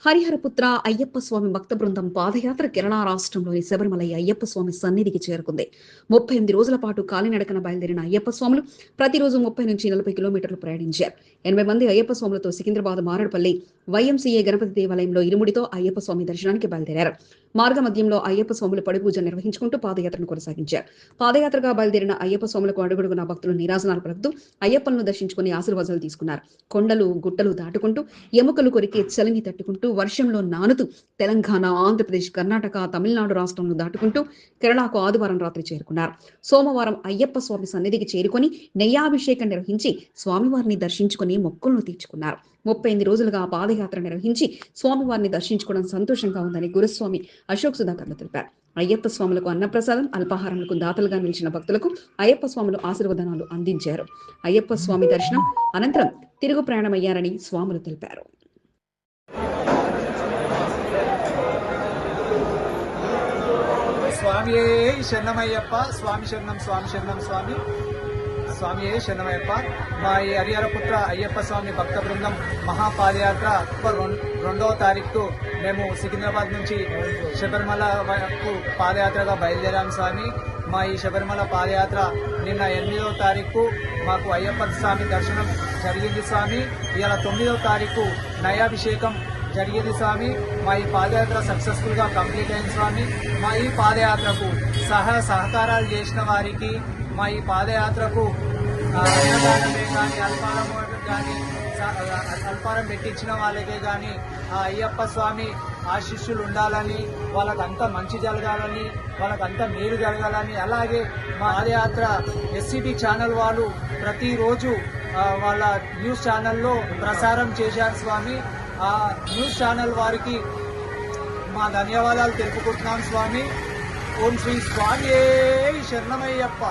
హరిహరపుత్ర అయ్యప్ప స్వామి భక్త బృందం పాదయాత్ర కేరళ రాష్ట్రంలోని శబరిమల అయ్యప్ప స్వామి సన్నిధికి చేరుకుంది. 38 రోజుల పాటు కాలినడకన బయలుదేరిన అయ్యప్ప స్వాములు ప్రతిరోజు 30 నుంచి 40 కిలోమీటర్లు ప్రయాణించారు. 80 మంది అయ్యప్ప స్వాములతో సికింద్రాబాద్ మారడపల్లి వైఎంసీఏ గణపతి దేవాలయంలో ఇరుముడితో అయ్యప్ప స్వామి దర్శనానికి బయలుదేరారు. మార్గ మధ్యంలో అయ్యప్ప స్వాములు పడిపూజ నిర్వహించుకుంటూ పాదయాత్రను కొనసాగించారు. పాదయాత్రగా బయలుదేరిన అయ్యప్ప స్వాములకు అడుగడుగున భక్తులు నీరాజనాలు పలుకుతూ అయ్యప్పలను దర్శించుకుని ఆశీర్వాదాలు తీసుకున్నారు. కొండలు గుట్టలు దాటుకుంటూ ఎముకలు కొరికే చలిని తట్టుకుంటూ వర్షంలో నానుతూ తెలంగాణ, ఆంధ్రప్రదేశ్, కర్ణాటక, తమిళనాడు రాష్ట్రంలో దాటుకుంటూ కేరళకు ఆదివారం రాత్రి చేరుకున్నారు. సోమవారం అయ్యప్ప స్వామి సన్నిధికి చేరుకొని నెయ్యాభిషేకం నిర్వహించి స్వామివారిని దర్శించుకుని మొక్కులను తీర్చుకున్నారు. 38 రోజులుగా పాదయాత్ర నిర్వహించి స్వామివారిని దర్శించుకోవడం సంతోషంగా ఉందని గురుస్వామి అశోక్ సుధాకర్లు తెలిపారు. అయ్యప్ప స్వాములకు అన్నప్రసాదం, అల్పాహారంలకు దాతలుగా నిలిచిన భక్తులకు అయ్యప్ప స్వాములు ఆశీర్వాదాలు అందించారు. అయ్యప్ప స్వామి దర్శనం అనంతరం తిరుగు ప్రయాణమయ్యారని స్వాములు తెలిపారు. స్వామియే శరణమయ్యప్ప, స్వామి శరణం, స్వామి శరణం, స్వామి స్వామియే శరణమయ్యప్ప. మా ఈ హరిహరపుత్ర అయ్యప్ప స్వామి భక్త బృందం మహాపాదయాత్ర 2వ తారీఖు మేము సికింద్రాబాద్ నుంచి శబరిమల వరకు పాదయాత్రగా బయలుదేరాం స్వామి. మా ఈ శబరిమల పాదయాత్ర నిన్న 8వ తారీఖు మాకు అయ్యప్ప స్వామి దర్శనం జరిగింది స్వామి. ఇవాళ 9వ తారీఖు నయాభిషేకం జరిగింది స్వామి. మా ఈ పాదయాత్ర సక్సెస్ఫుల్ గా కంప్లీట్ అయింది స్వామి. మా ఈ పాదయాత్రకు సహకారాలు చేసిన వారికి, మా ఈ పాదయాత్రకు అన్నదానమే కానీ, అల్పారం పెట్టించిన వాళ్ళకే కానీ ఆ అయ్యప్ప స్వామి ఆశీస్సులు ఉండాలని, వాళ్ళకంతా మంచి జరగాలని, వాళ్ళకంతా మేలు జరగాలని, అలాగే మా పాదయాత్ర ఎస్సీటీ ఛానల్ వాళ్ళు ప్రతిరోజు వాళ్ళ న్యూస్ ఛానల్లో ప్రసారం చేశారు స్వామి. ఆ న్యూస్ ఛానల్ వారికి మా ధన్యవాదాలు తెలుపుకుంటున్నాం స్వామి. ఓం శ్రీ స్వామియే శరణమయ్యప్ప.